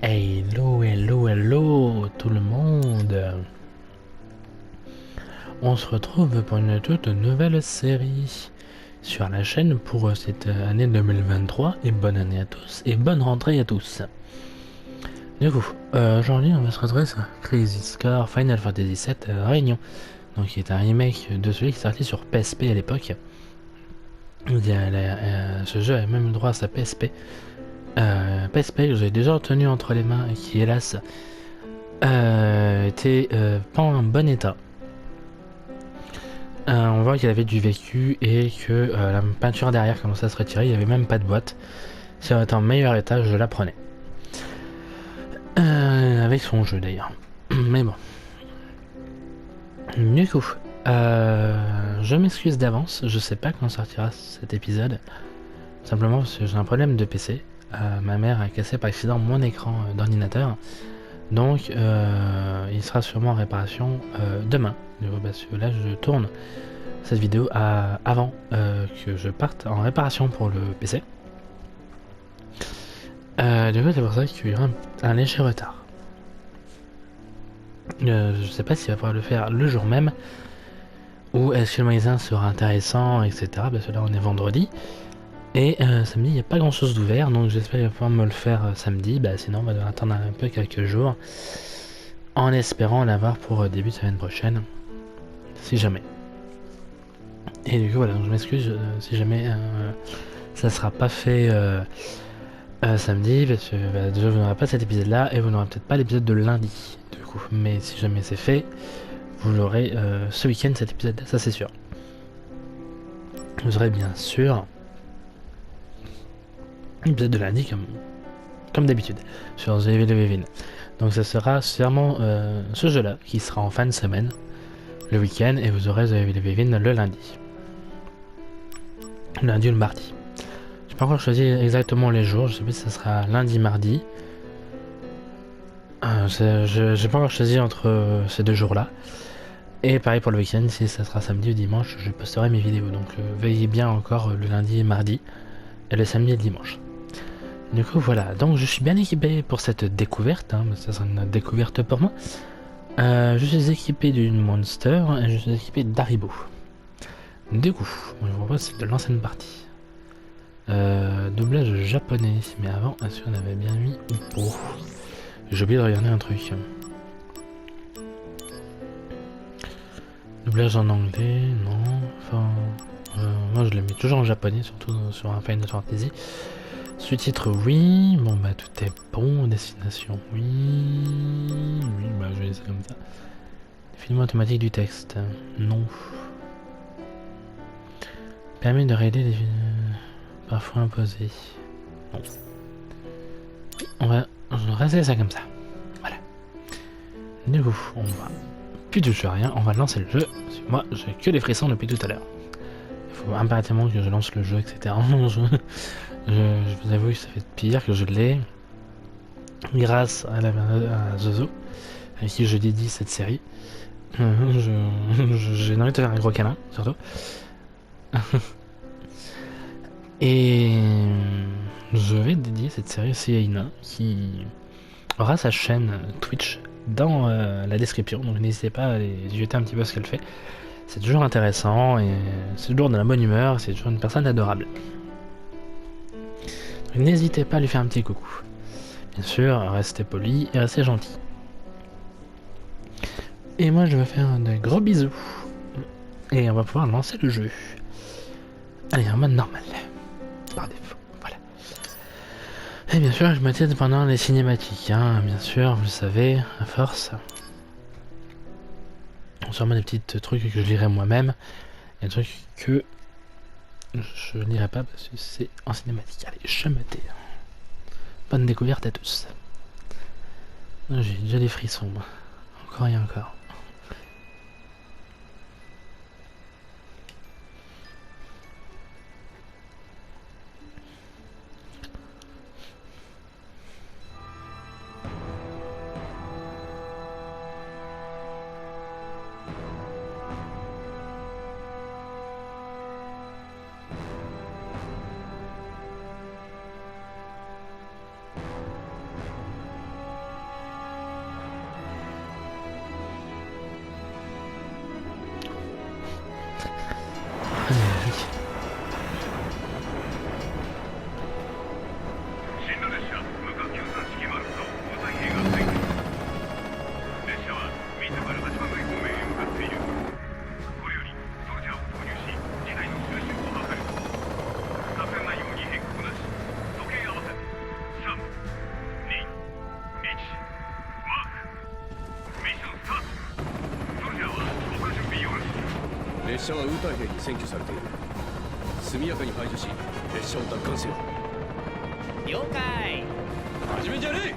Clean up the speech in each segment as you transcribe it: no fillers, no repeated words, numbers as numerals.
Hello, hello, hello tout le monde. On se retrouve pour une toute nouvelle série sur la chaîne pour cette année 2023 et bonne année à tous et bonne rentrée à tous. Du coup, aujourd'hui on va se retrouver sur Crisis Score Final Fantasy VII Réunion, donc qui est un remake de celui qui est sorti sur PSP à l'époque. Ce jeu a même droit à sa PSP. PSP que j'ai déjà obtenu entre les mains et qui hélas était pas en bon état. On voit qu'il avait du vécu et que la peinture derrière commençait à se retirer, il n'y avait même pas de boîte. Si on était en meilleur état, je la prenais. Avec son jeu d'ailleurs. Mais bon. Du coup, je m'excuse d'avance, je sais pas quand sortira cet épisode. Simplement parce que j'ai un problème de PC. Ma mère a cassé par accident mon écran d'ordinateur. Donc il sera sûrement en réparation demain. Parce que là je tourne cette vidéo avant que je parte en réparation pour le PC. Du coup c'est pour ça qu'il y aura un léger retard. Je sais pas s'il va falloir le faire le jour même ou est-ce que le magasin sera intéressant, etc. Parce que là on est vendredi. Et samedi il n'y a pas grand chose d'ouvert, donc j'espère qu'il va pouvoir me le faire samedi. Sinon on va devoir attendre un peu quelques jours. En espérant l'avoir pour début de semaine prochaine. Si jamais. Et du coup voilà, donc je m'excuse si jamais ça sera pas fait samedi, parce que déjà vous n'aurez pas cet épisode là et vous n'aurez peut-être pas l'épisode de lundi du coup. Mais si jamais c'est fait, vous aurez ce week-end cet épisode là, ça c'est sûr. Vous aurez bien sûr l'épisode de lundi comme d'habitude sur The Evil Within. Donc ça sera sûrement ce jeu là qui sera en fin de semaine, le week-end, et vous aurez The Evil Within le lundi. Lundi ou le mardi. J'ai pas encore choisi exactement les jours, je sais pas si ça sera lundi, mardi. J'ai pas encore choisi entre ces deux jours-là. Et pareil pour le week-end, si ça sera samedi ou dimanche, je posterai mes vidéos. Donc veillez bien encore le lundi et mardi, et le samedi et le dimanche. Du coup voilà, donc je suis bien équipé pour cette découverte, ça sera une découverte pour moi. Je suis équipé d'une Monster et je suis équipé d'Haribo. Du coup, je vous propose c'est de l'ancienne partie. Doublage japonais, mais avant, est-ce qu'on avait bien mis ou pas? J'ai oublié de regarder un truc. Doublage en anglais, non. Enfin, moi je le mets toujours en japonais, surtout sur un Final Fantasy. Sous-titres, oui. Bon, tout est bon. Destination, oui. Oui, je vais laisser comme ça. Fillement automatique du texte, non. Permet de régler les parfois imposés. Non. On va rester ça comme ça. Voilà. Du coup, on va plus toucher à rien. On va lancer le jeu. Parce que moi, j'ai que des frissons depuis tout à l'heure. Il faut impérativement que je lance le jeu, etc. Je vous avoue que ça fait pire que je l'ai. Grâce à Zozo, avec qui je dédie cette série. J'ai envie de te faire un gros câlin, surtout. Et je vais dédier cette série aussi à Ina, qui aura sa chaîne Twitch dans la description, donc n'hésitez pas à aller jeter un petit peu ce qu'elle fait. C'est toujours intéressant et c'est toujours de la bonne humeur, c'est toujours une personne adorable. N'hésitez pas à lui faire un petit coucou. Bien sûr, restez poli et restez gentil. Et moi je vais faire de gros bisous. Et on va pouvoir lancer le jeu. Allez, en mode normal. Par défaut, voilà. Et bien sûr, je me tiens pendant les cinématiques, bien sûr, vous le savez, à force. Sûrement des petits trucs que je lirai moi-même. Et des trucs que je lirai pas parce que c'est en cinématique. Allez, je me tais. Bonne découverte à tous. J'ai déjà des frissons, moi. Encore et encore. 車はウータイ兵に占拠されている。速やかに排除し列車を奪還せよ。了解。始めじゃねえ。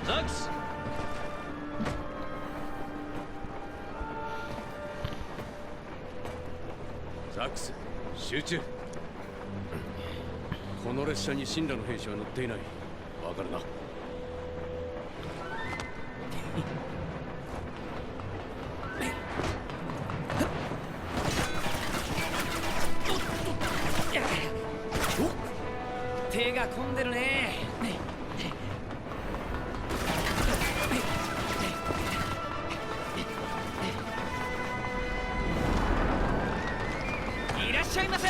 ザックス。ザックス、集中。この列車に神羅の兵士は乗っていない。わかるな。手が込んでるね。いらっしゃいませ。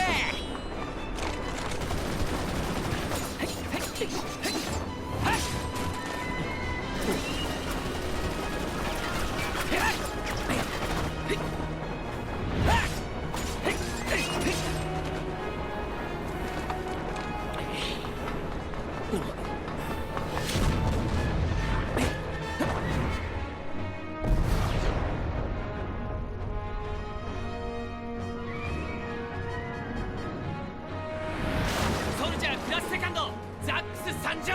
ソルジャープラスセカンド、ザックス参上。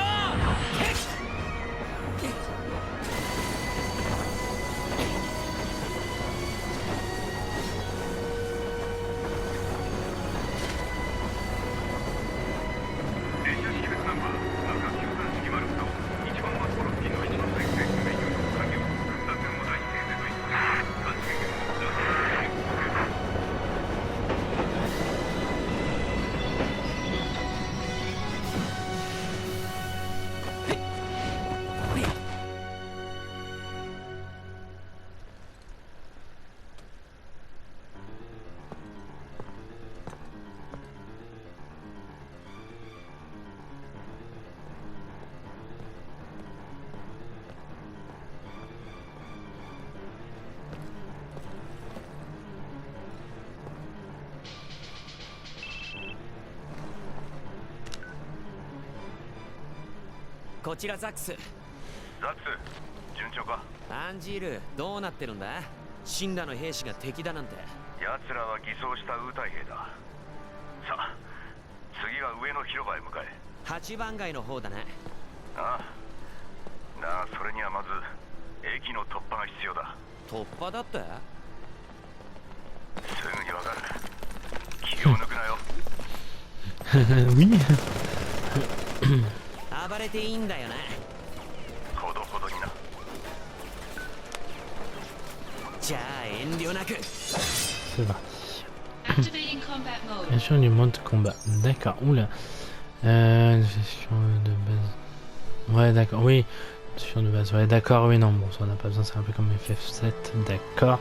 こちらザックス。ザックス、順調か？アンジール、どうなってるんだ？神羅の兵士が敵だなんて。奴らは偽装したウータイ兵だ。さあ、次は上の広場へ向かえ。8番街の方だね。ああ。だがそれにはまず駅の突破が必要だ。突破だって？すぐにわかる。気を抜くなよ。暴れていいんだよな。ほどほどにな。じゃあ遠慮なく。C'est parti. Gestion du mode combat. D'accord. Oula. Gestion de base. Ouais, d'accord. Oui. Gestion de base. Ouais, d'accord. Oui, non. Bon, ça on n'a pas besoin. C'est un peu comme FF7. D'accord.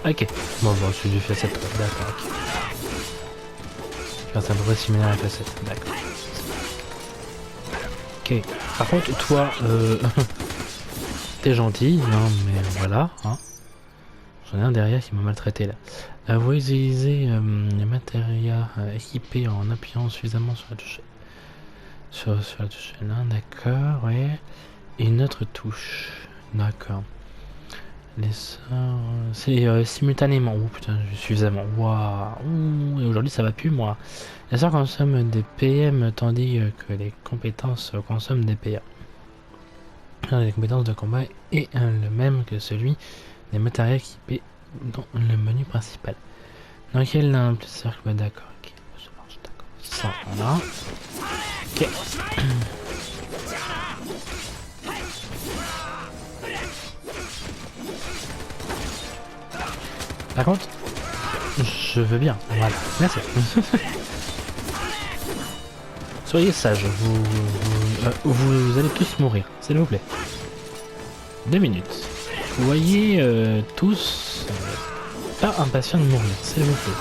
Ok. Bon, c'est du FF7. D'accord. Ok. C'est à peu près similaire à FF7. D'accord. Ok. Par contre, toi, t'es gentil, hein, mais voilà. Hein. J'en ai un derrière qui m'a maltraité là. Vous utilisez les matériaux équipés en appuyant suffisamment sur la touche. Sur la touche L1, d'accord, ouais. Et une autre touche. D'accord. Les sorts. C'est simultanément. Oh putain, suffisamment. Waouh. Et aujourd'hui ça va plus moi. Les sorts consomment des PM tandis que les compétences consomment des PA. Les compétences de combat est le même que celui des matériels équipés dans le menu principal. Dans quel plus cercle? Ouais, d'accord, ok, ça marche, d'accord. Ça, voilà. Ok. Par contre, je veux bien, voilà, merci. Soyez sages, vous allez tous mourir, s'il vous plaît. 2 minutes. Vous voyez tous pas impatients de mourir, s'il vous plaît.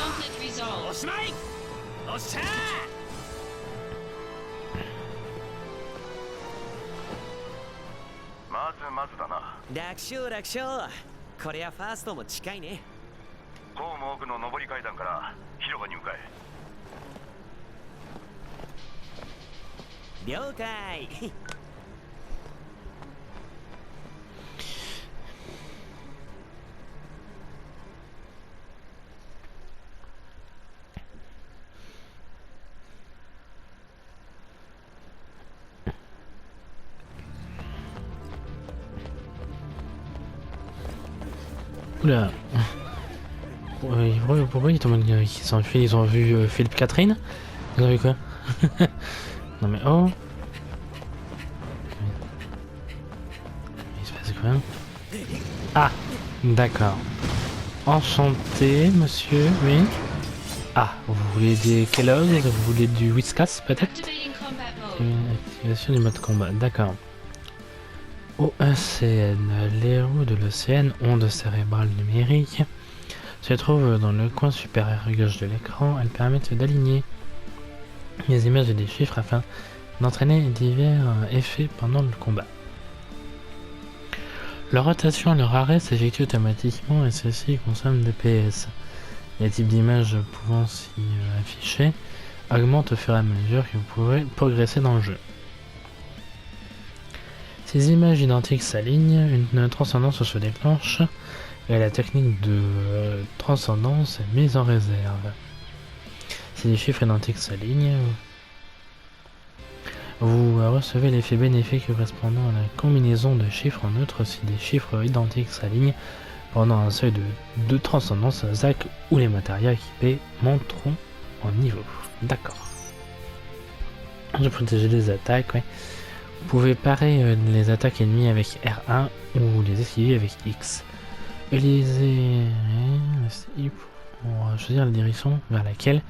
了解。Oula. Pourquoi ils s'enfuient? Ils ont vu Philippe Catherine? Ils ont vu quoi? Non mais oh. Il se passe quoi? Ah, d'accord. Enchanté, monsieur, oui. Ah, vous voulez des Kellogg's? Vous voulez du Whiskas, peut-être? Activation du mode combat, d'accord. OECN, les roues de l'océan, onde cérébrale numérique, se trouve dans le coin supérieur gauche de l'écran. Elles permettent d'aligner les images et des chiffres afin d'entraîner divers effets pendant le combat. Leur rotation et leur arrêt s'effectuent automatiquement et ceci consomme des PS. Les types d'images pouvant s'y afficher augmentent au fur et à mesure que vous pourrez progresser dans le jeu. Ces images identiques s'alignent, une transcendance se déclenche et la technique de transcendance est mise en réserve. Si les chiffres identiques s'alignent, vous recevez l'effet bénéfique correspondant à la combinaison de chiffres en outre si des chiffres identiques s'alignent pendant un seuil de transcendance. ZAC ou les matériaux équipés monteront en niveau. D'accord. Je protéger les attaques, ouais. Vous pouvez parer les attaques ennemies avec R1 ou les esquiver avec X. Utilisez SI pour choisir la direction vers laquelle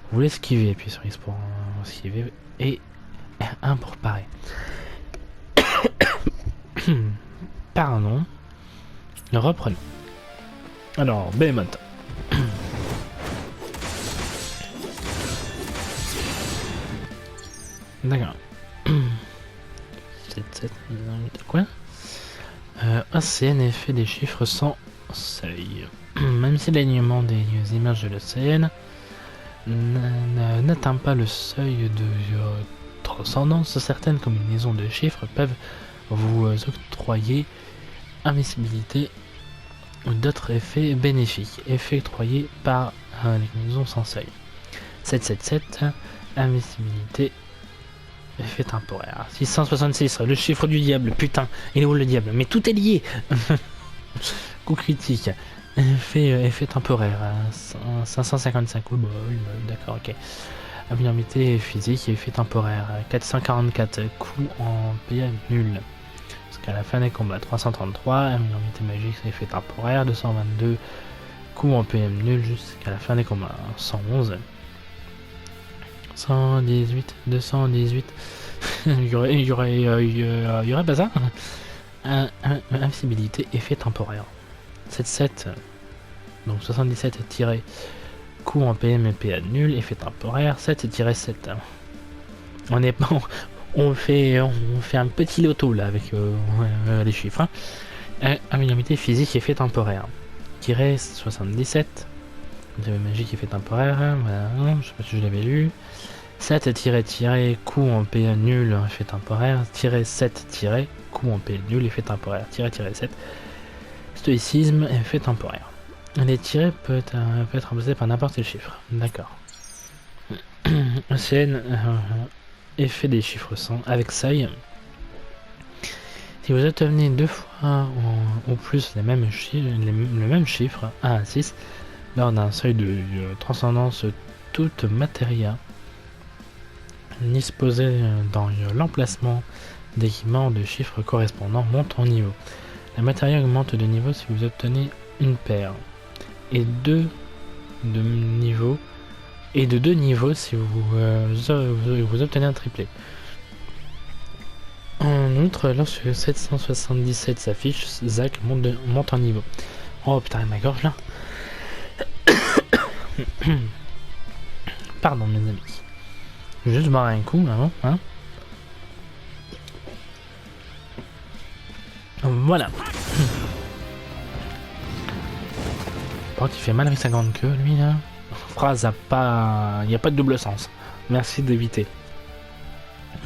vous voulez esquiver. Appuyez sur X pour esquiver et R1 pour parer. Pardon. Reprenons. Alors, Behemoth. D'accord. Quoi? OCN effet des chiffres sans seuil. Même si l'alignement des images de l'OCN n'atteint pas le seuil de transcendance, certaines combinaisons de chiffres peuvent vous octroyer invincibilité ou d'autres effets bénéfiques. Effets octroyés par les combinaisons sans seuil. 777, invincibilité. Effet temporaire. 666, le chiffre du diable, putain, il est où le diable? Mais tout est lié. Coup critique. Effet temporaire. 555, oui, d'accord, ok. Abnormalité physique, effet temporaire. 444, coup en PA nul. Jusqu'à la fin des combats. 333, abnormalité magique, effet temporaire. 222, coup en PM nul jusqu'à la fin des combats. 111. 118, 218, il y aurait pas ça. Invincibilité, effet temporaire. 77, donc 77 tiré, coup en PM et PA nul, effet temporaire. 7-7. On fait un petit loto là avec les chiffres. Immunité physique, effet temporaire. 77. Magique, effet temporaire. Voilà, je sais pas si je l'avais lu. 7-, coup en PA nul, effet temporaire. 7- coup en PA nul, effet temporaire. 7. Stoïcisme, effet temporaire. Les tirés peut être remplacé par n'importe quel chiffre. D'accord. OCN, effet des chiffres 100 avec seuil. Si vous obtenez 2 fois ou plus le même chiffre, 1 à 6, lors d'un seuil de transcendance, toute matéria disposée dans l'emplacement d'équipement de chiffres correspondants monte en niveau. La matéria augmente de niveau si vous obtenez une paire, et de 2 niveaux si vous obtenez un triplé. En outre, lorsque 777 s'affiche, ZAC monte en niveau. Oh putain, ma gorge là. Pardon mes amis. Je vais juste boire un coup avant, hein. Voilà. Par contre, il fait mal avec sa grande queue, lui là. Phrase à pas. Il n'y a pas de double sens. Merci d'éviter.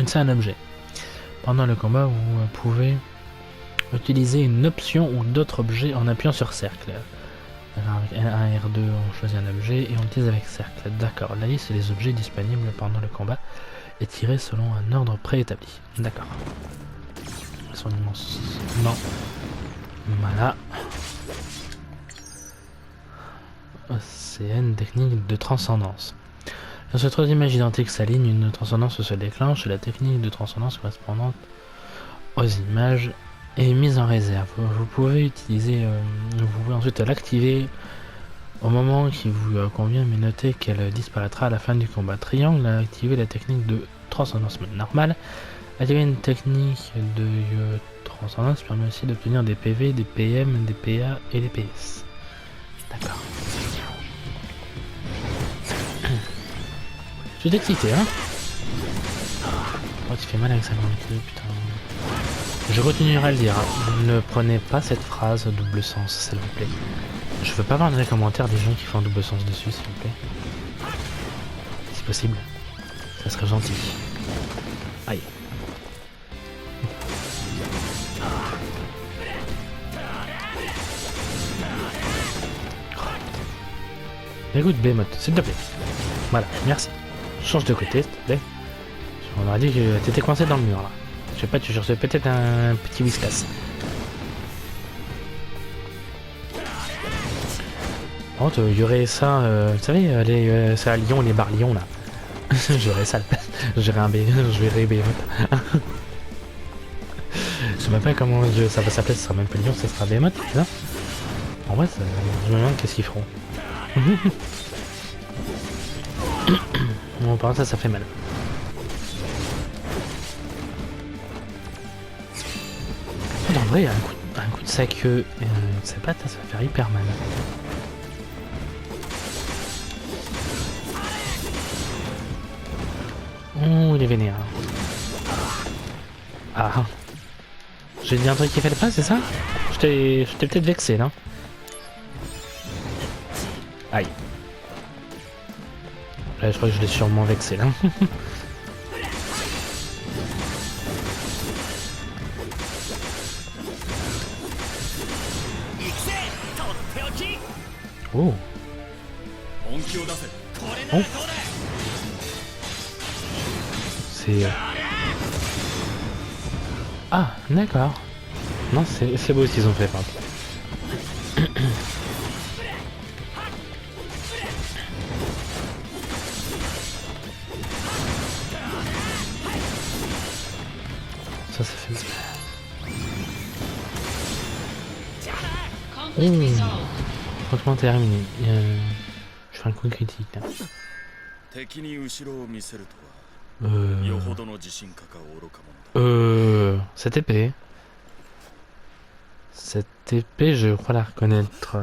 C'est un objet. Pendant le combat, vous pouvez utiliser une option ou d'autres objets en appuyant sur cercle. Alors avec R1 R2, on choisit un objet et on l'utilise avec cercle. D'accord, la liste des objets disponibles pendant le combat est tirée selon un ordre préétabli. D'accord. Son immense... Non. Voilà. OCN, technique de transcendance. Lorsque trois images identiques s'alignent, une transcendance se déclenche et la technique de transcendance correspondante aux images est mise en réserve. Vous pouvez ensuite l'activer au moment qui vous convient, mais notez qu'elle disparaîtra à la fin du combat. Triangle a activé la technique de transcendance normale. Activer une technique de transcendance permet aussi d'obtenir des PV, des PM, des PA et des PS. D'accord. Je suis excité, hein. Oh, tu fais mal avec ça, putain. Je continuerai à le dire, hein. Ne prenez pas cette phrase au double sens, s'il vous plaît. Je veux pas voir dans les commentaires des gens qui font un double sens dessus, s'il vous plaît. Si possible. Ça serait gentil. Aïe. Écoute, Behemoth, s'il te plaît. Voilà, merci. Change de côté, s'il te plaît. On aurait dit que t'étais coincé dans le mur, là. Je sais pas, tu cherchais peut-être un petit whiskas. Par contre, il y aurait ça, vous savez, c'est à Lyon, les bars Lyon, là. J'aurais ça, je verrais Behemoth. Je sais même pas comment ça va s'appeler, ça sera même pas Lyon, ça sera Behemoth, c'est ça? En vrai, je me demande qu'est-ce qu'ils feront. Bon, par contre, ça fait mal. En vrai, un coup de sa queue, c'est pas, ça va faire hyper mal. Oh, il est vénère. Ah. J'ai dit un truc qui fait le pas, c'est ça? Je t'ai peut-être vexé, là. Aïe. Là, je crois que je l'ai sûrement vexé, là. Oh. Oh. C'est... Ah, d'accord. Non, c'est beau ce qu'ils ont fait, par contre. Ça fait mal. Franchement, terminé. Je fais un coup critique. Là. Cette épée. Cette épée, je crois la reconnaître.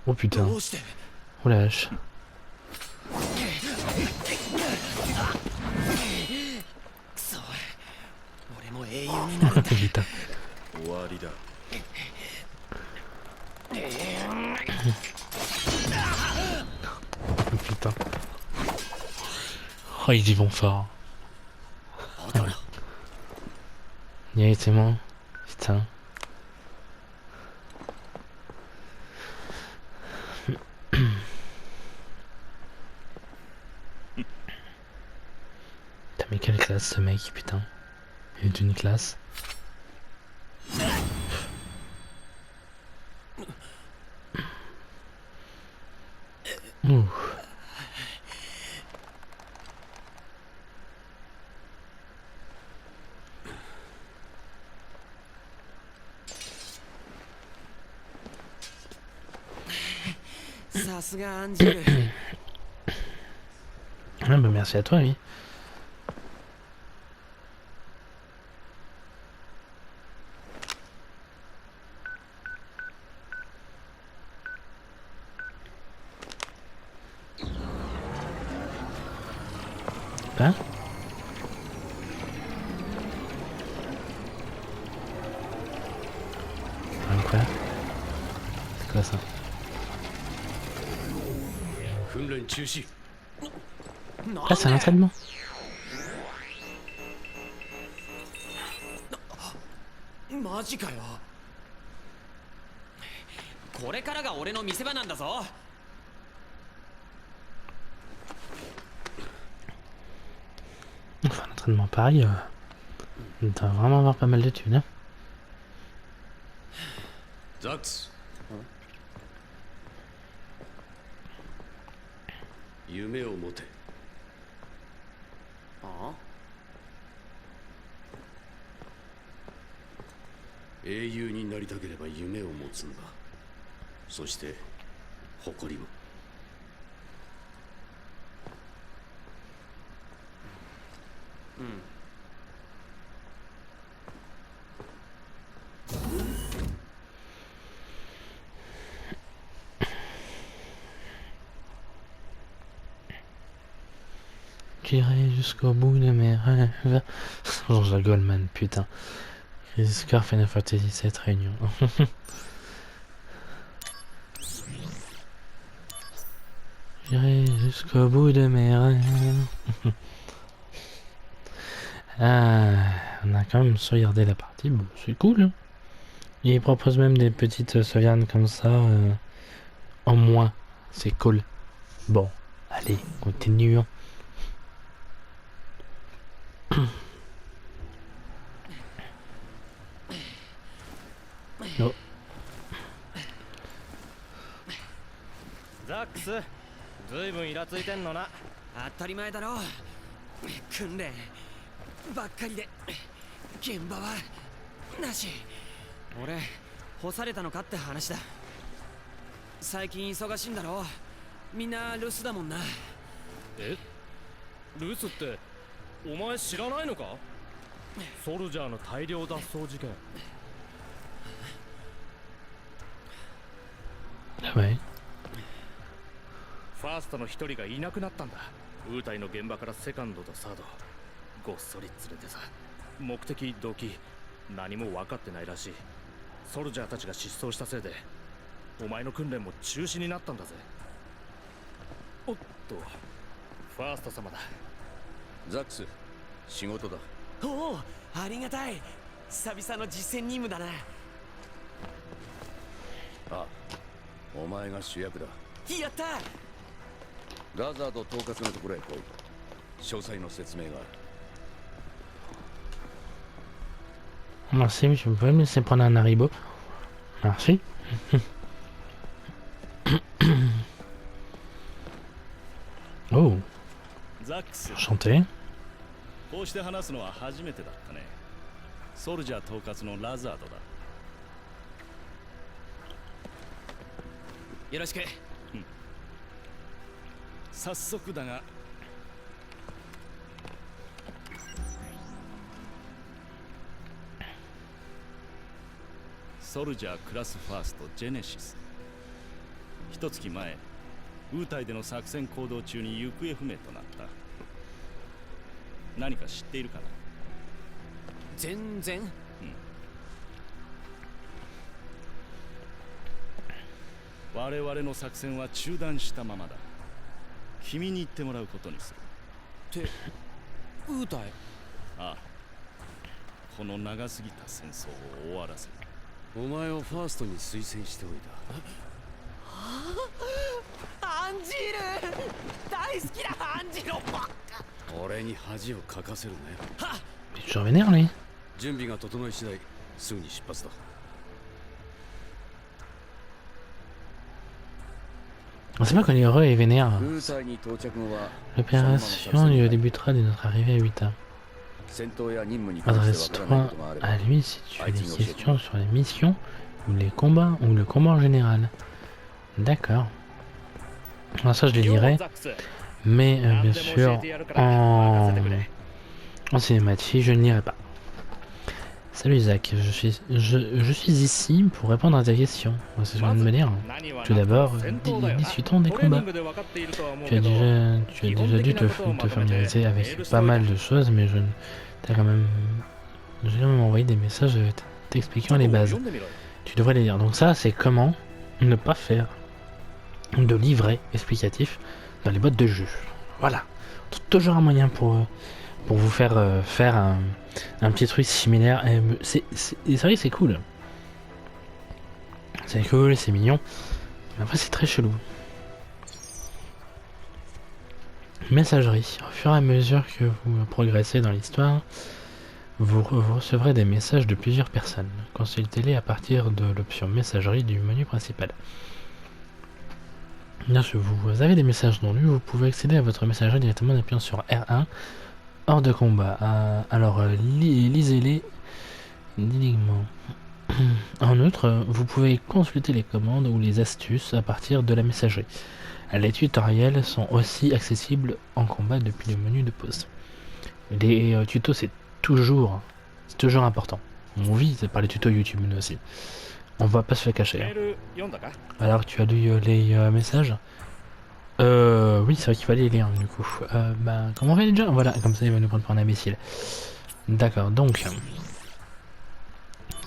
Oh putain. Oh la vache. Putain. Putain. Oh, ils y vont fort. Directement. Putain. T'as mais quelle classe ce mec, putain. Il est d'une classe. Ouh. Ah bah merci à toi, oui. Hein? Quoi? C'est quoi ça? Ah, c'est un entraînement. マジかよ。これからが俺の見せ場なんだぞ。Enfin, un entraînement pareil, on doit vraiment avoir pas mal de thunes. Hein. ザックス、夢を持て。ああ、英雄になりたければ夢を持つんだ。そして誇りも。うん。J'irai jusqu'au bout de mes rêves. Jean-Jacques Goldman, putain. Crisis Score Final Fantasy 7 Réunion. J'irai jusqu'au bout de mes rêves. On a quand même sauvegardé la partie, bon, c'est cool. Hein. Il propose même des petites sauvegardes comme ça en moins, c'est cool. Bon, allez, continuons. Oh. ザックス、ずいぶんイラついてんのな。当たり前だろ。訓練ばっかりで現場はなし。俺干されたのかって話だ。最近忙しいんだろ。みんな留守だもんな。え、留守ってお前知らないのか？ソルジャーの大量脱走事件。Ouais. ファーストの一人がいなくなったんだ。ウータイの現場からセカンドとサードごっそり連れてさ。目的動機何も分かってないらしい。ソルジャーたちが失踪したせいでお前の訓練も中止になったんだぜ。おっと、ファースト様だ。ザックス、仕事だ。おお、ありがたい。久々の実戦任務だな。あ、お前が主役だ。やった。ラザード統括のところへ来い。詳細の説明がある。Merci, mais je peux me laisser prendre un Haribo. Merci. Oh, ザックス、 enchanté. こうして話すのは初めてだったね。ソルジャー統括のラザードだ。よろしく。早速だが、ソルジャークラスファーストジェネシス。一月前、ウータイでの作戦行動中に行方不明となった。何か知っているかな？全然。我々の作戦は中断したままだ。君に言ってもらうことにする。ってウータイ？ああ、この長すぎた戦争を終わらせる。お前をファーストに推薦しておいアンジール大好きなアンジールばっか。俺に恥をかかせるね。はっ、 Je vais revenir, lui. 準備が整い次第すぐに出発だ。On sait pas quand l'heureux est vénère. ウータイに到着後は L'opération débutera dès notre arrivée à 8h. 戦闘や任務に関してわからない Adresse-toi ことがあれば à lui si tu as des questions sur les missions ou les combats ou le combat en général. D'accord. Alors ça je les lirai, mais bien sûr en cinématique je ne lirai pas. Salut Zach, je suis ici pour répondre à ta question. C'est ce que je viens de me dire. Tout d'abord, discutons des combats. Tu as déjà dû te familiariser avec pas mal de choses, mais j'ai quand même envoyé des messages t'expliquant les bases. Tu devrais les lire. Donc ça, c'est comment ne pas faire de livret explicatif dans les boîtes de jeu. Voilà. Toujours un moyen pour vous faire faire Un petit truc similaire. C'est vrai que c'est cool. C'est cool, c'est mignon. Mais après, c'est très chelou. Messagerie. Au fur et à mesure que vous progressez dans l'histoire, vous recevrez des messages de plusieurs personnes. Consultez-les à partir de l'option messagerie du menu principal. Lorsque vous avez des messages non lus, vous pouvez accéder à votre messagerie directement en appuyant sur R1 hors de combat. Alors lisez-les dignement. En outre, vous pouvez consulter les commandes ou les astuces à partir de la messagerie. Les tutoriels sont aussi accessibles en combat depuis le menu de pause. Les tutos c'est toujours important. On vit par les tutos YouTube nous aussi. On va pas se faire cacher. Hein. Alors tu as lu les messages oui, c'est vrai qu'il fallait les lire du coup. Comment on fait déjà? Voilà, comme ça il va nous prendre pour un imbécile. D'accord, donc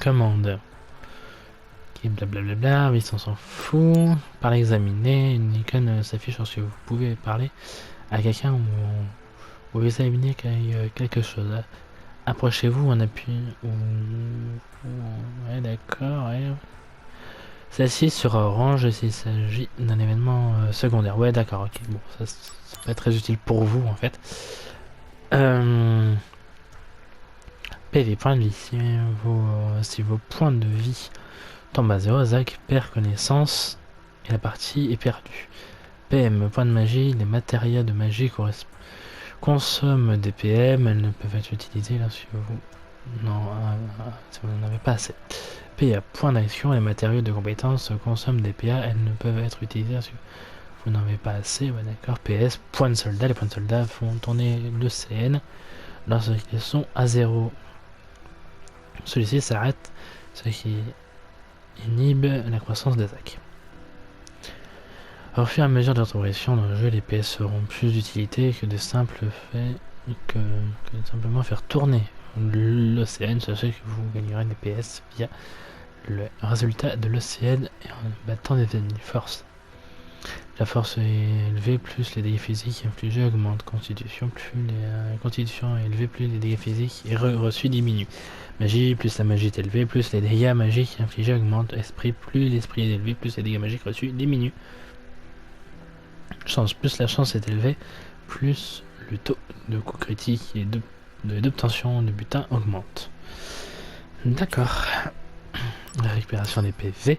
commande. Ok, blablabla, oui, on s'en fout. Par examiner, une icône s'affiche lorsque vous pouvez parler à quelqu'un ou examiner quelque chose. Approchez-vous en appui ouais, d'accord, ouais. Celle-ci sera orange s'il s'agit d'un événement secondaire. Ouais, d'accord, ok. Bon, ça peut être très utile pour vous en fait. PV, point de vie. Si vos points de vie tombent à 0, Zach perd connaissance et la partie est perdue. PM, point de magie. Les matérias de magie consomment des PM. Elles ne peuvent être utilisées là si vous... Non, si vous n'en avez pas assez. PA, point d'action, les matériaux de compétences consomment des PA, elles ne peuvent être utilisées si vous n'en avez pas assez. Ouais, d'accord. PS, point de soldat, les points de soldat font tourner le CN lorsqu'ils sont à 0. Celui-ci s'arrête, ce qui inhibe la croissance des attaques. Au fur et à mesure de votre progression dans le jeu, les PS seront plus d'utilité que de simples faits que de simplement faire tourner l'OCN, sachez que vous gagnerez des PS via le résultat de l'OCN et en battant des ennemis. Force. La force est élevée, plus les dégâts physiques infligés augmentent. Constitution, plus la constitution est élevée, plus les dégâts physiques et reçus diminuent. Magie, plus la magie est élevée, plus les dégâts magiques infligés augmentent. Esprit, plus l'esprit est élevé, plus les dégâts magiques reçus diminuent. Chance, plus la chance est élevée, plus le taux de coup critique et d'obtention de butin augmente. D'accord. La récupération des PV.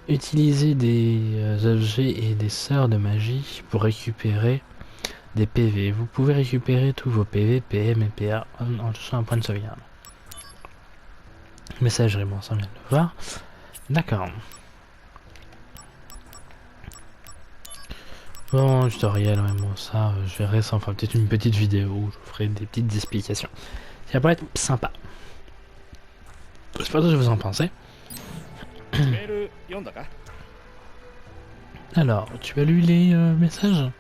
Utilisez des objets et des sorts de magie pour récupérer des PV. Vous pouvez récupérer tous vos PV, PM et PA en touchant un point de sauvegarde. Messagerie, bon, ça vient de le voir. D'accord. Bon, tutoriel, ouais, bon, ça, je verrai ça, enfin peut-être une petite vidéo où je vous ferai des petites explications. Ça pourrait être sympa. Je sais pas ce que vous en pensez. Alors, tu as lu les messages?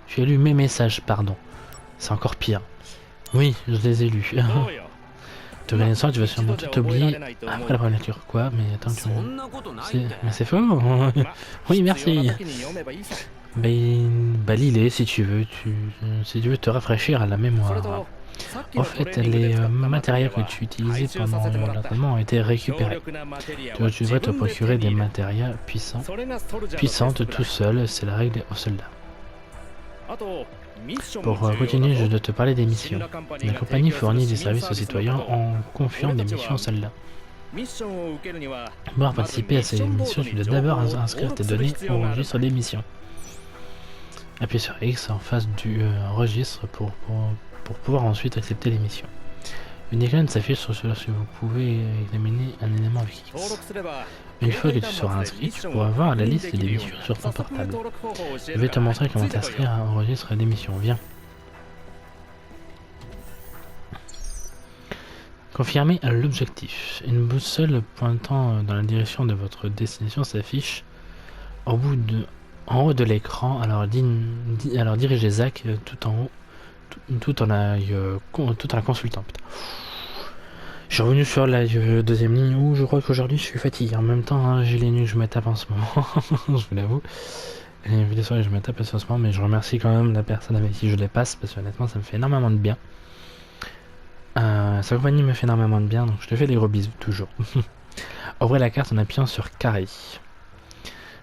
Tu as lu mes messages, pardon. C'est encore pire. Oui, je les ai lus. Te connaissant, tu vas sûrement tout oublier après la première lecture. Quoi? Mais attends, mais c'est faux. Oui, merci. Lis-les si tu veux. Si tu veux te rafraîchir à la mémoire. En fait, les matériaux que tu utilisais pendant l'entraînement ont été récupérés. Tu devrais te procurer des matériaux puissantes tout seul, c'est la règle aux soldats. Pour continuer, je dois te parler des missions. La compagnie fournit des services aux citoyens en confiant des missions aux soldats. Pour participer à ces missions, tu dois d'abord inscrire tes données au registre des missions. Appuie sur X en face du registre pour pouvoir ensuite accepter les missions. Une icône s'affiche sur cela si vous pouvez examiner un élément avec X. Une fois que tu seras inscrit, tu pourras voir la liste des missions sur ton portable. Je vais te montrer comment t'inscrire au registre des missions. Viens. Confirmer l'objectif. Une boussole pointant dans la direction de votre destination s'affiche en haut de l'écran. Alors dirigez Zach tout en la consultant. Putain. Je suis revenu sur la deuxième ligne où je crois qu'aujourd'hui je suis fatigué. En même temps, hein, j'ai les nuits que je me tape en ce moment. Je vous l'avoue. Les vidéos soirées je me tape en ce moment, mais je remercie quand même la personne avec qui je les passe parce que honnêtement ça me fait énormément de bien. Sa compagnie me fait énormément de bien, donc je te fais des gros bisous, toujours. Ouvrez la carte en appuyant sur carré.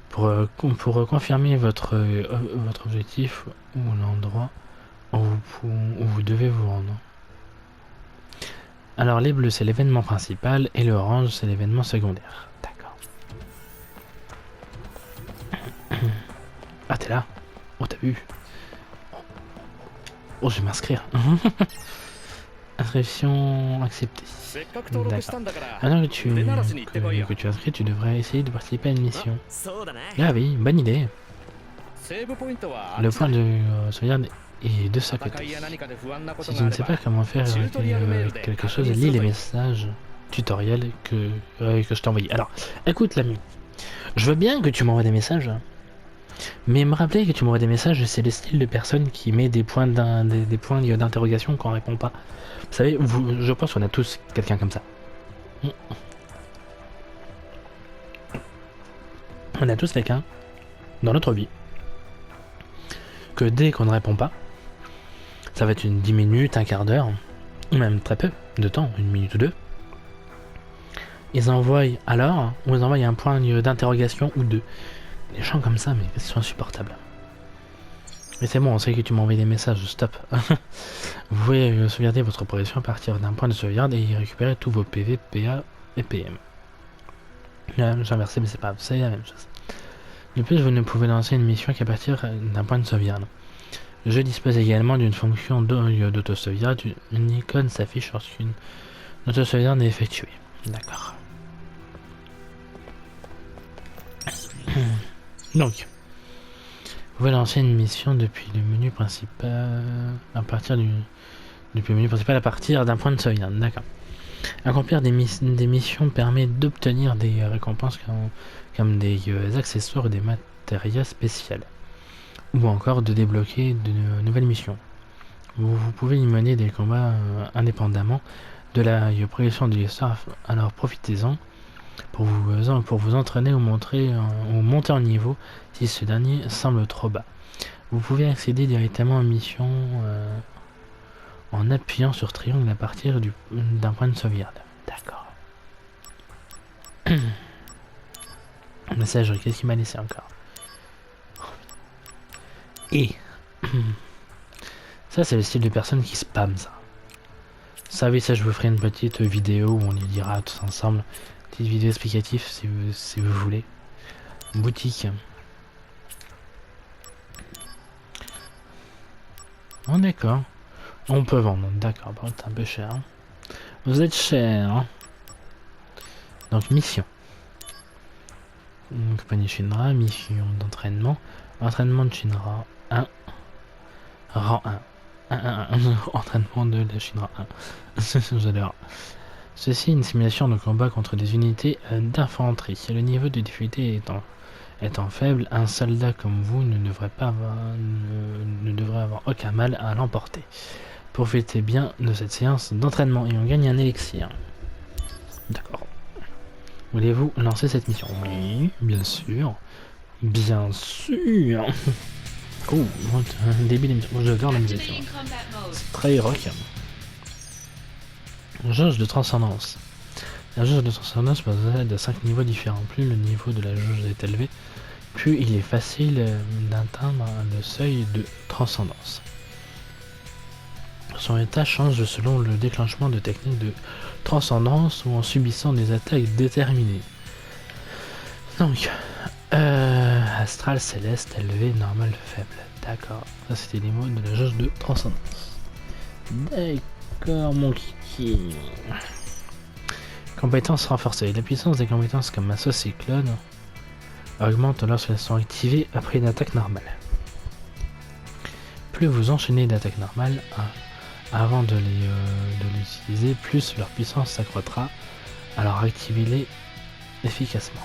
Pour confirmer votre objectif ou l'endroit où vous devez vous rendre. Alors les bleus c'est l'événement principal et le orange c'est l'événement secondaire. D'accord. Ah t'es là? Oh t'as vu? Oh je vais m'inscrire. Inscription acceptée. D'accord. Maintenant que tu es inscrit, tu devrais essayer de participer à une mission. そうだね Ah oui, bonne idée. セーブポイントは Le point de sauvegarde est de ce 戦い côté. や何かで不安なこと Si が tu あ ne れ sais ば pas comment faire quelque chose, lis les messages tutoriels que je t'ai envoyés. Alors, écoute l'ami, je veux bien que tu m'envoies des messages, mais me rappeler que tu m'envoies des messages, c'est le style de personne qui met des points d'interrogation quand on répond pas. Vous savez, je pense qu'on a tous quelqu'un comme ça. On a tous quelqu'un dans notre vie que dès qu'on ne répond pas, ça va être une 10 minutes, un quart d'heure, ou même très peu de temps, une minute ou deux. Ils envoient alors, ou ils envoient un point d'interrogation ou deux. Les gens comme ça, mais ils sont insupportables. Mais c'est bon, on sait que tu m'as envoyé des messages, stop. Vous pouvez sauvegarder votre progression à partir d'un point de sauvegarde et y récupérer tous vos PV, PA et PM. J'ai inversé, mais c'est pas grave, c'est la même chose. De plus, vous ne pouvez lancer une mission qu'à partir d'un point de sauvegarde. Le jeu dispose également d'une fonction d'auto-sauvegarde. Une icône s'affiche lorsqu'une auto-sauvegarde est effectuée. D'accord. Donc, vous pouvez lancer une mission depuis le menu principal depuis le menu principal à partir d'un point de sauvegarde. D'accord. Accomplir des missions permet d'obtenir des récompenses comme des accessoires ou des matériels spéciaux, ou encore de débloquer de nouvelles missions. Vous pouvez y mener des combats indépendamment de la progression de l'histoire, alors profitez-en pour vous entraîner ou monter en niveau si ce dernier semble trop bas. Vous pouvez accéder directement aux missions en appuyant sur triangle à partir d'un point de sauvegarde. D'accord. Message, qu'est-ce qu'il m'a laissé encore? Et ça c'est le style de personne qui spam ça. Ça oui, ça je vous ferai une petite vidéo où on y lira tous ensemble. Petite vidéo explicative si vous voulez. Boutique. Oh d'accord. On peut vendre, d'accord, par contre c'est un peu cher. Vous êtes cher. Hein. Donc mission. Compagnie Shinra, mission d'entraînement. Entraînement de Shinra 1. Rang 1. Entraînement de la Shinra 1. J'adore. Ceci est une simulation de combat contre des unités d'infanterie. Le niveau de difficulté étant faible, un soldat comme vous ne devrait avoir aucun mal à l'emporter. Profitez bien de cette séance d'entraînement et on gagne un élixir. D'accord. Voulez-vous lancer cette mission? Oui, bien sûr. Bien sûr. Oh, un début d'émission. J'adore la musique. C'est très rock. Jauge de transcendance. La jauge de transcendance possède de 5 niveaux différents. Plus le niveau de la jauge est élevé, plus il est facile d'atteindre le seuil de transcendance. Son état change selon le déclenchement de techniques de transcendance ou en subissant des attaques déterminées. Donc, astral, céleste, élevé, normal, faible. D'accord. Ça c'était les mots de la jauge de transcendance. D'accord, mon kiki. Compétences renforcées. La puissance des compétences comme Assaut Cyclone augmente lorsqu'elles sont activées après une attaque normale. Plus vous enchaînez d'attaques normales avant de l'utiliser, plus leur puissance s'accroîtra. Alors activez-les efficacement.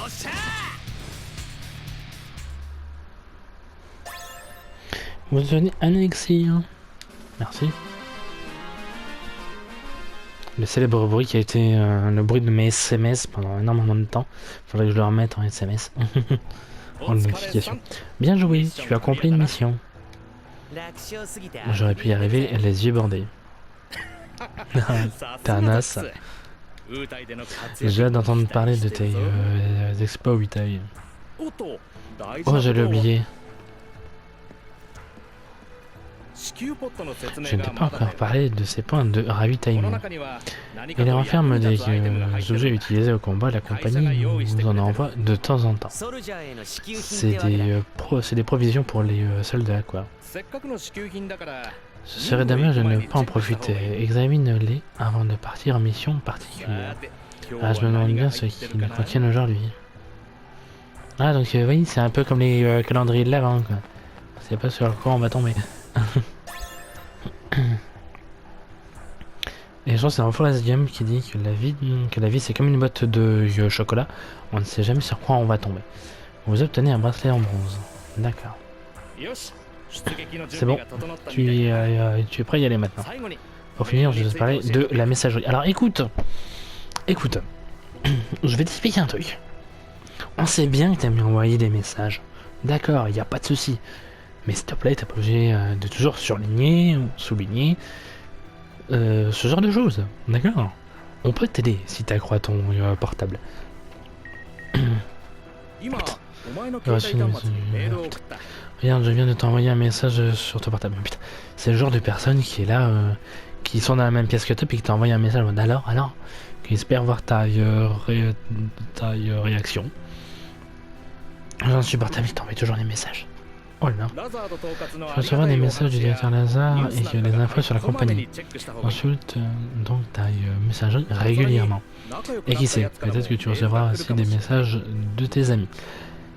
おっしゃ Vous devenez un élixir. Merci. Le célèbre bruit qui a été le bruit de mes SMS pendant énormément de temps. Faudrait que je le remette en SMS. En notification. Bien joué, tu as accompli une mission. 楽勝すぎて J'aurais pu y arriver les yeux bandés. T'es un as. J'ai hâte d'entendre parler de tes exploits Utai. Oh, j'allais oublier. Je ne t'ai pas encore parlé de ces points de ravitaillement. Il renferme des objets utilisés au combat. La compagnie nous en envoie de temps en temps. ソルジャーへの支給品 C'est ってわけだ des provisions pour les soldats, quoi. Ce serait dommage de ne pas en profiter. Examine-les avant de partir en mission particulière. Ah, je me demande bien ce qu'ils contiennent aujourd'hui. Ah, donc oui, c'est un peu comme les calendriers de l'avant, quoi. C'est pas sur quoi on va tomber. Et je pense que c'est un Forrest Gump qui dit que la vie c'est comme une boîte de chocolat. On ne sait jamais sur quoi on va tomber. Vous obtenez un bracelet en bronze. D'accord. C'est bon. Tu es prêt à y aller maintenant. Pour finir, je vais te parler de la messagerie. Alors écoute. Je vais t'expliquer un truc. On sait bien que t'aimes bien envoyer des messages. D'accord, il n'y a pas de souci. Mais s'il te plaît, t'es pas obligé de toujours surligner ou souligner ce genre de choses. D'accord? On peut t'aider si t'accrois ton portable. Regarde, je viens de t'envoyer un message sur ton portable. Putain, c'est le genre de personne qui est là, qui sont dans la même pièce que toi, puis qui t'a envoyé un message. Alors, qui espère voir ta réaction. Insupportable, il t'envoie toujours des messages. Oh là. Je recevrai des messages du directeur Lazare et des infos sur la compagnie. Consulte donc ta messagerie régulièrement. Et qui sait, peut-être que tu recevras aussi des messages de tes amis.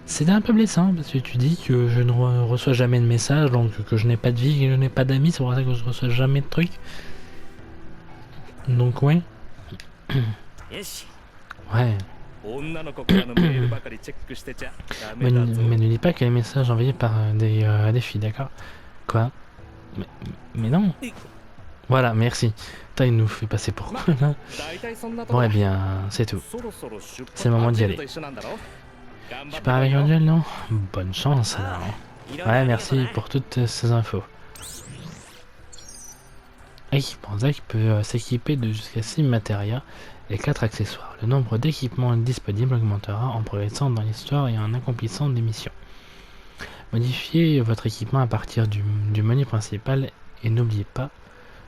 C'est un peu blessant parce que tu dis que je ne reçois jamais de messages, donc que je n'ai pas de vie, que je n'ai pas d'amis, c'est pour ça que je reçois jamais de trucs. Donc ouais. Ouais. Mais ne dis pas que les messages envoyés par des filles, d'accord? Quoi? Mais non. Voilà, merci. Toi, il nous fait passer pour quoi là? Bon, eh bien, c'est tout. C'est le moment d'y aller. Tu pars avec Angel, non? Bonne chance, alors. Ouais, merci pour toutes ces infos. L'équipement Zack peut s'équiper de jusqu'à 6 matérias et 4 accessoires. Le nombre d'équipements disponibles augmentera en progressant dans l'histoire et en accomplissant des missions. Modifiez votre équipement à partir du menu principal et n'oubliez pas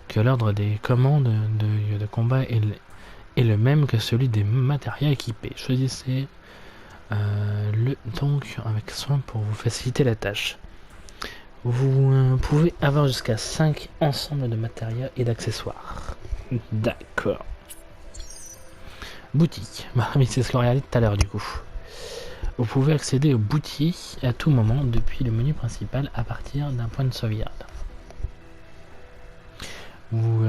que l'ordre des commandes de combat est le même que celui des matériaux équipés. Choisissez le donc avec soin pour vous faciliter la tâche. Vous pouvez avoir jusqu'à 5 ensembles de matériaux et d'accessoires. D'accord. Boutique. Bah oui, c'est ce qu'on regardait tout à l'heure du coup. Vous pouvez accéder aux boutiques à tout moment depuis le menu principal à partir d'un point de sauvegarde. Vous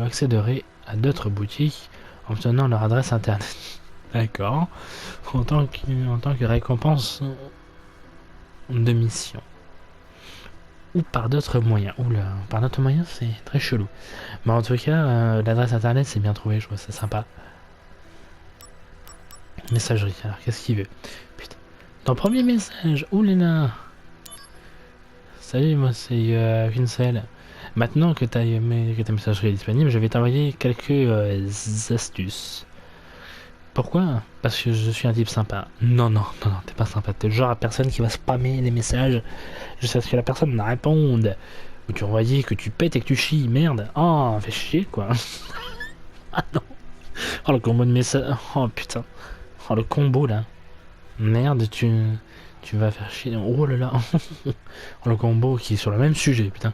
accéderez à d'autres boutiques en obtenant leur adresse internet. D'accord. En tant que récompense de mission. Ou par d'autres moyens. Oula, par d'autres moyens, c'est très chelou. Mais en tout cas, l'adresse internet, c'est bien trouvé, je trouve ça sympa. Messagerie, alors qu'est-ce qu'il veut? Putain. Ton premier message, oulala. Salut, moi c'est Vincel. Maintenant que ta messagerie est disponible, je vais t'envoyer quelques astuces. Pourquoi? Parce que je suis un type sympa. Non, t'es pas sympa. T'es le genre à personne qui va spammer les messages jusqu'à ce que la personne ne réponde. Ou tu envoies que tu pètes et que tu chies. Merde. Oh, fais chier quoi. Ah non. Oh le combo de messages. Oh putain. Oh le combo là. Merde, tu vas faire chier. Oh là là. Oh le combo qui est sur le même sujet, putain.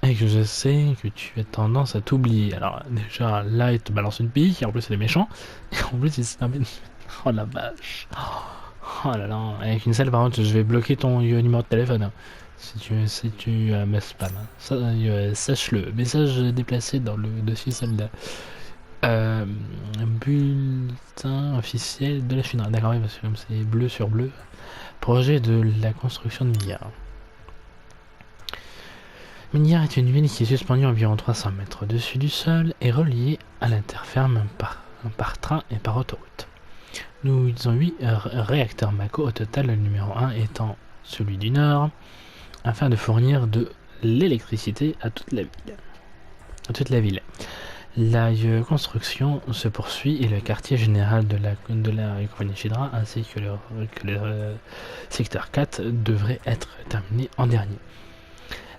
Et que je sais que tu as tendance à t'oublier. Alors déjà là il te balance une pique, et en plus il est méchant, et en plus il se termine. Oh la vache. Oh là là. Avec une seule par contre je vais bloquer ton numéro de téléphone. Hein. Si tu me spam. Hein. Ça, sache-le. Message déplacé dans le dossier soldat. Bulletin officiel de la Shinra. D'accord, oui, parce que comme c'est bleu sur bleu. Projet de la construction de Midgar. Midgar est une ville qui est suspendue à environ 300 mètres au-dessus du sol et reliée à la terre ferme par train et par autoroute. Nous avons 8 réacteurs Mako au total, le numéro 1 étant celui du nord, afin de fournir de l'électricité à toute la ville. La construction se poursuit et le quartier général de la compagnie Shinra ainsi que le secteur 4 devrait être terminé en dernier.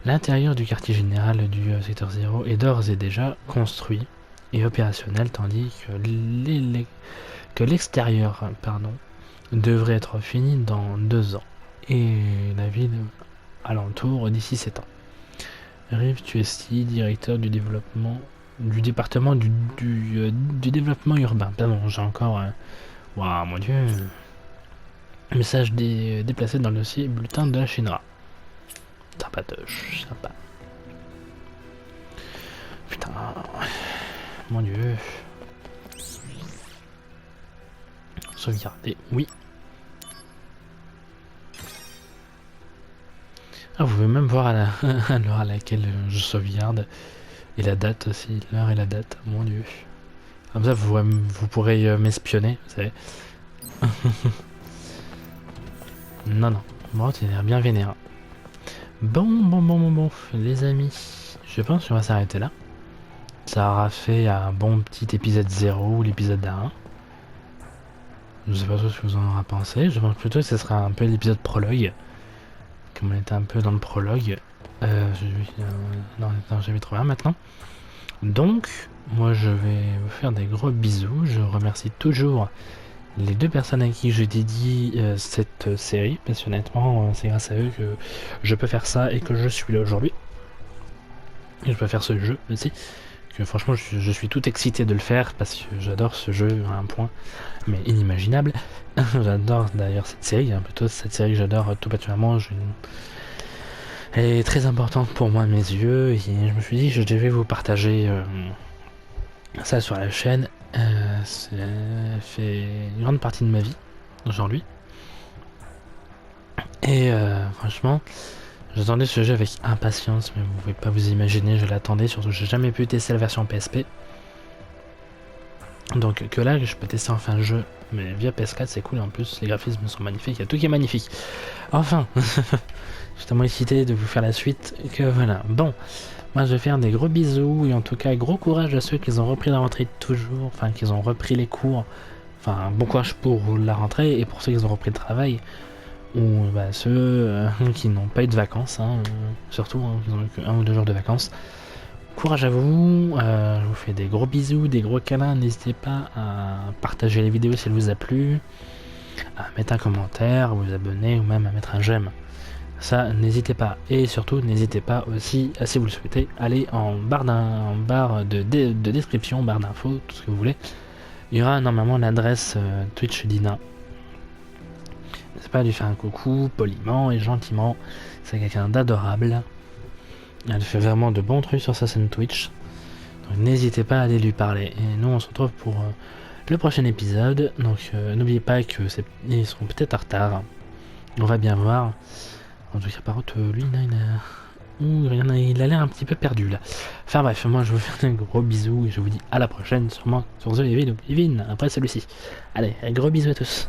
L'intérieur du quartier général du secteur 0 est d'ores et déjà construit et opérationnel, tandis que l'extérieur devrait être fini dans 2 ans et la ville alentour d'ici 7 ans. Rive Tuesti, directeur du département du développement urbain. Pardon, j'ai encore... Waouh, mon dieu. Message déplacé dans le dossier bulletin de la Shinra. Sympatoche, sympa. Putain. Mon dieu. Sauvegarder, oui. Ah, vous pouvez même voir à l'heure à laquelle je sauvegarde. Et la date aussi, l'heure et la date, mon dieu. Comme ça, vous pourrez m'espionner, vous savez. Non, bon, tu as l'air bien vénère. Bon, les amis, je pense qu'on va s'arrêter là. Ça aura fait un bon petit épisode 0, l'épisode 1. Je sais pas trop ce que vous en aurez pensé. Je pense plutôt que ce sera un peu l'épisode prologue. Comme on était un peu dans le prologue. Non, j'avais trouvé un maintenant. Donc, moi je vais vous faire des gros bisous. Je remercie toujours les 2 personnes à qui je dédie cette série. Parce que honnêtement, c'est grâce à eux que je peux faire ça et que je suis là aujourd'hui. Et je peux faire ce jeu aussi. Que franchement, je suis tout excité de le faire parce que j'adore ce jeu à un point, mais inimaginable. J'adore d'ailleurs cette série, plutôt cette série que j'adore tout particulièrement. Elle est très importante pour moi à mes yeux et je me suis dit que je devais vous partager ça sur la chaîne. Ça fait une grande partie de ma vie aujourd'hui. Et franchement, j'attendais ce jeu avec impatience, mais vous pouvez pas vous imaginer, je l'attendais, surtout que j'ai jamais pu tester la version PSP. Donc que là, je peux tester enfin le jeu, mais via PS4 c'est cool, en plus les graphismes sont magnifiques, il y a tout qui est magnifique. Enfin, je suis tellement excité de vous faire la suite que voilà. Bon, moi je vais faire des gros bisous et en tout cas gros courage à ceux qui ont repris la rentrée toujours, enfin qui ont repris les cours. Enfin bon courage pour la rentrée et pour ceux qui ont repris le travail. Ou ceux qui n'ont pas eu de vacances, surtout qui ont eu que 1 ou 2 jours de vacances. Courage à vous, je vous fais des gros bisous, des gros câlins, n'hésitez pas à partager les vidéos si elles vous a plu, à mettre un commentaire, à vous abonner ou même à mettre un j'aime. Ça, n'hésitez pas. Et surtout, n'hésitez pas aussi, si vous le souhaitez, aller en barre de description, barre d'infos, tout ce que vous voulez. Il y aura normalement l'adresse Twitch d'Ina. N'hésitez pas à lui faire un coucou, poliment et gentiment. C'est quelqu'un d'adorable. Elle fait vraiment de bons trucs sur sa chaîne Twitch. Donc n'hésitez pas à aller lui parler. Et nous on se retrouve pour le prochain épisode. Donc n'oubliez pas que ils seront peut-être en retard. On va bien voir. En tout cas par contre lui il a l'air un petit peu perdu là. Enfin bref, moi je vous fais un gros bisou et je vous dis à la prochaine sûrement sur The Evil ou Evin après celui-ci. Allez, un gros bisou à tous.